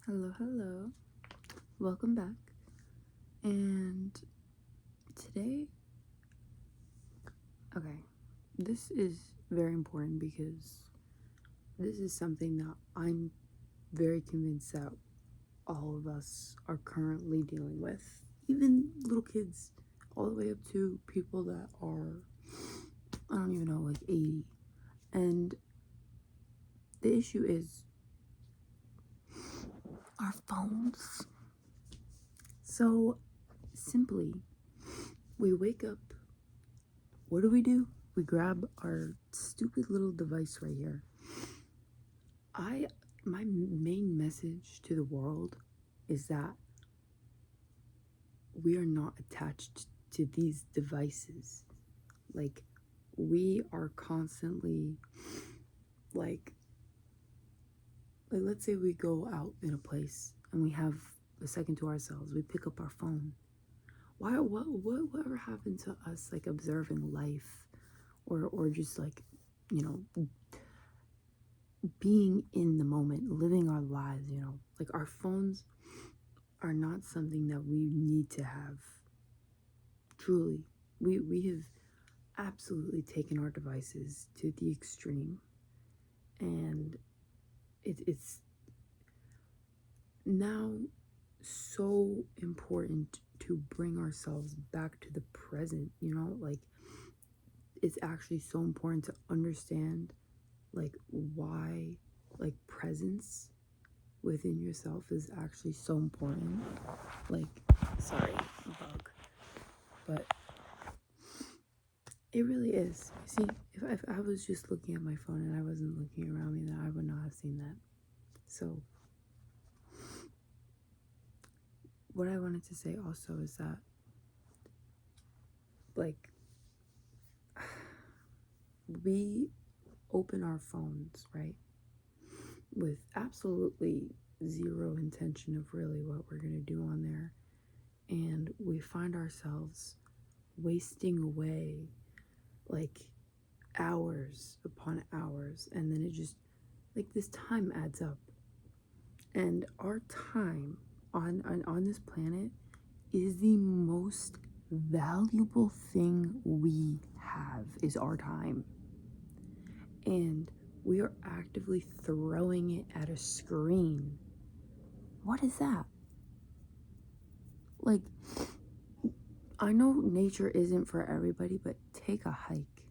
Hello. Welcome back. And today, okay, this is very important because this is something that I'm very convinced that all of us are currently dealing with. Even little kids, all the way up to people that are, I don't even know, like 80. And the issue is our phones. So simply, we wake up. What do? We grab our stupid little device right here. My main message to the world is that we are not attached to these devices. Like, we are constantly like let's say we go out in a place and we have a second to ourselves. We pick up our phone. Whatever happened to us, like, observing life, or just, like, you know being in the moment, living our lives? Like, our phones are not something that we need to have. Truly, we have absolutely taken our devices to the extreme, and it's now so important to bring ourselves back to the present. Like, it's actually so important to understand, like, why, like, presence within yourself is actually so important. Like, sorry, bug, but it really is. See, if I was just looking at my phone and I wasn't looking around me, then I would not have seen that. So, what I wanted to say also is that, like, we open our phones, right, with absolutely zero intention of really what we're going to do on there. And we find ourselves wasting away, like, hours upon hours. And then it just, like, this time adds up. And our time on this planet is the most valuable thing we have, is our time. And we are actively throwing it at a screen. What is that? Like, I know nature isn't for everybody, but take a hike.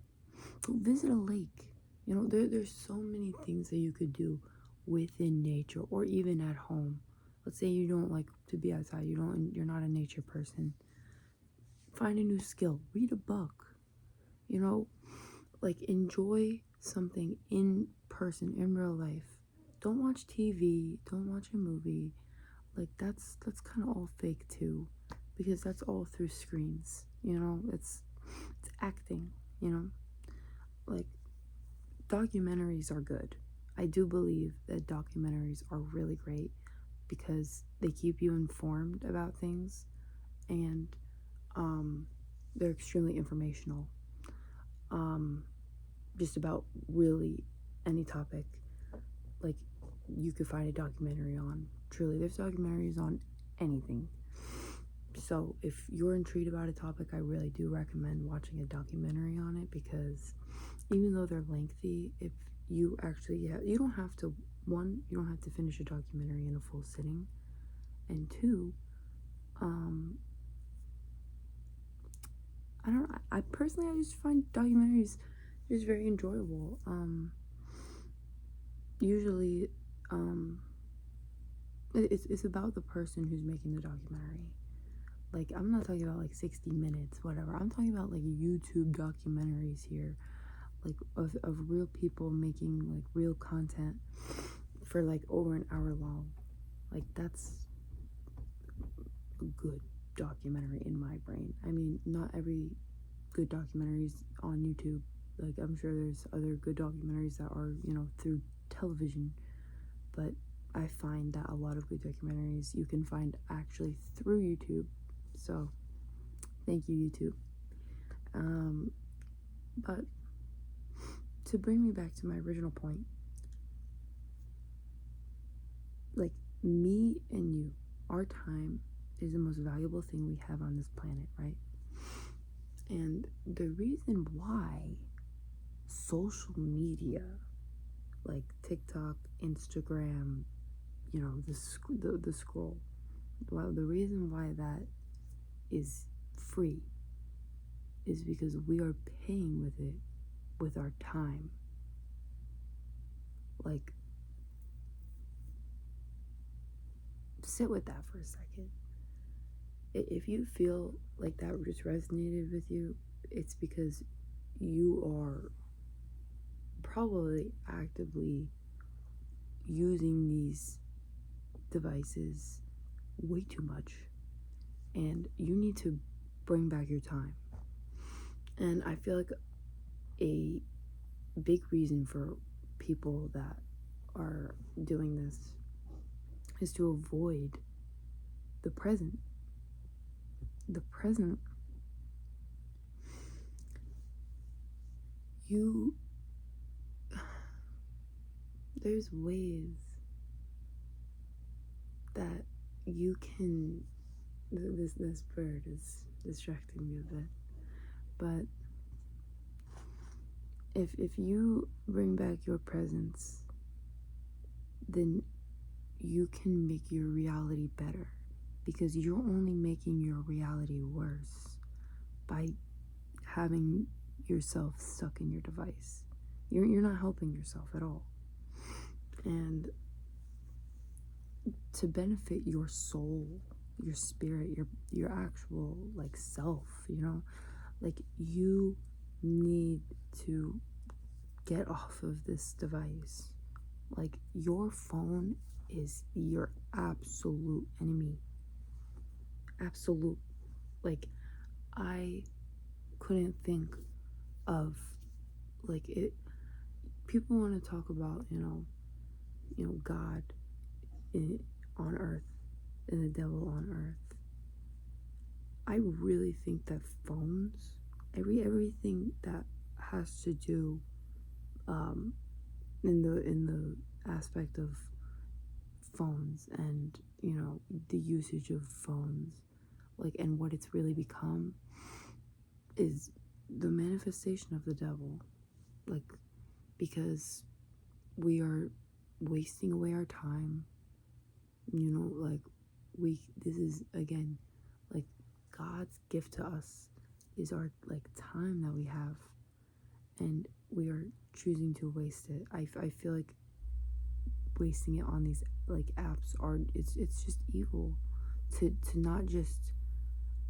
Go visit a lake. There's so many things that you could do within nature, or even at home. Let's say you don't like to be outside. You're not a nature person. Find a new skill. Read a book. Like, enjoy something in person, in real life. Don't watch TV. Don't watch a movie. Like, that's kind of all fake too, because that's all through screens. It's acting. Like, documentaries are good. I do believe that documentaries are really great because they keep you informed about things, and they're extremely informational. Just about really any topic. Like, you could find a documentary on. Truly, there's documentaries on anything. So if you're intrigued about a topic, I really do recommend watching a documentary on it, because even though they're lengthy, if you actually, you don't have to, one, you don't have to finish a documentary in a full sitting, and two, I personally, I just find documentaries just very enjoyable. Usually, it's about the person who's making the documentary. Like, I'm not talking about like 60 minutes, whatever. I'm talking about like YouTube documentaries here, like, of real people making like real content for like over an hour long. Like, that's a good documentary in my brain. I mean, not every good documentary is on YouTube. Like, I'm sure there's other good documentaries that are, through television, but I find that a lot of good documentaries you can find actually through YouTube. So, thank you, YouTube. But to bring me back to my original point, like, me and you, our time is the most valuable thing we have on this planet, right? And the reason why social media like TikTok, Instagram, the scroll, well, the reason why that is free is because we are paying with it with our time. Like, sit with that for a second. If you feel like that just resonated with you, it's because you are probably actively using these devices way too much, and you need to bring back your time. And I feel like a big reason for people that are doing this is to avoid the present. The present, there's ways that you can, this bird is distracting me a bit, but if you bring back your presence, then you can make your reality better, because you're only making your reality worse by having yourself stuck in your device. You're not helping yourself at all. And to benefit your soul, your spirit, your actual like self, like you need to get off of this device. Like, your phone is your absolute enemy. Absolute. Like, I couldn't think of like it. People want to talk about God on earth and the devil on earth. I really think that phones, everything that has to do in the aspect of phones and the usage of phones, like, and what it's really become is the manifestation of the devil. Like, because we are wasting away our time, like, this is, again, like, God's gift to us is our like time that we have, and we are choosing to waste it. I feel like wasting it on these like apps it's just evil to not just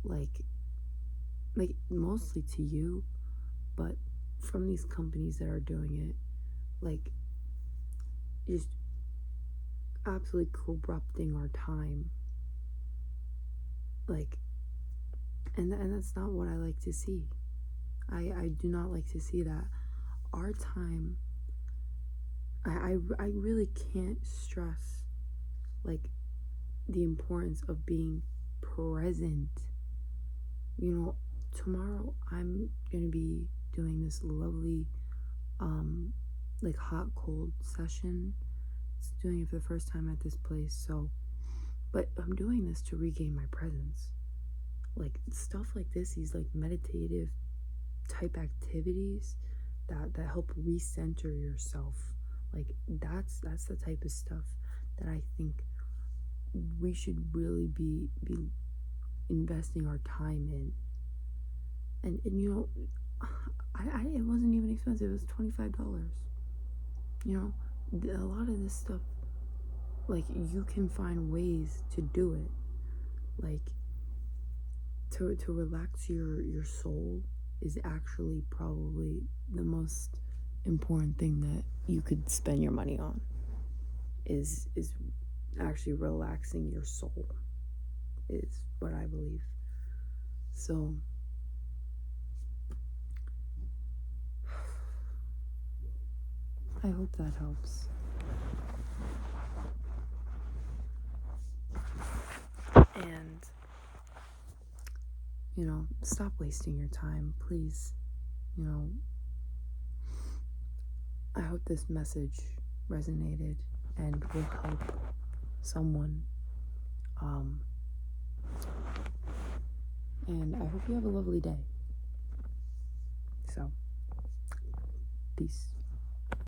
like mostly to you, but from these companies that are doing it, like, just absolutely corrupting our time, like, and that's not what I like to see. I do not like to see that. Our time, I really can't stress like the importance of being present. Tomorrow I'm gonna be doing this lovely like hot cold session. It's doing it for the first time at this place, so, but I'm doing this to regain my presence. Like, stuff like this, these like meditative type activities that help recenter yourself, like, that's the type of stuff that I think we should really be investing our time in. And I it wasn't even expensive. It was $25. A lot of this stuff, like, you can find ways to do it, like, to relax your soul is actually probably the most important thing that you could spend your money on, is actually relaxing your soul, is what I believe. So I hope that helps. And stop wasting your time, please. I hope this message resonated and will help someone. And I hope you have a lovely day. So, peace.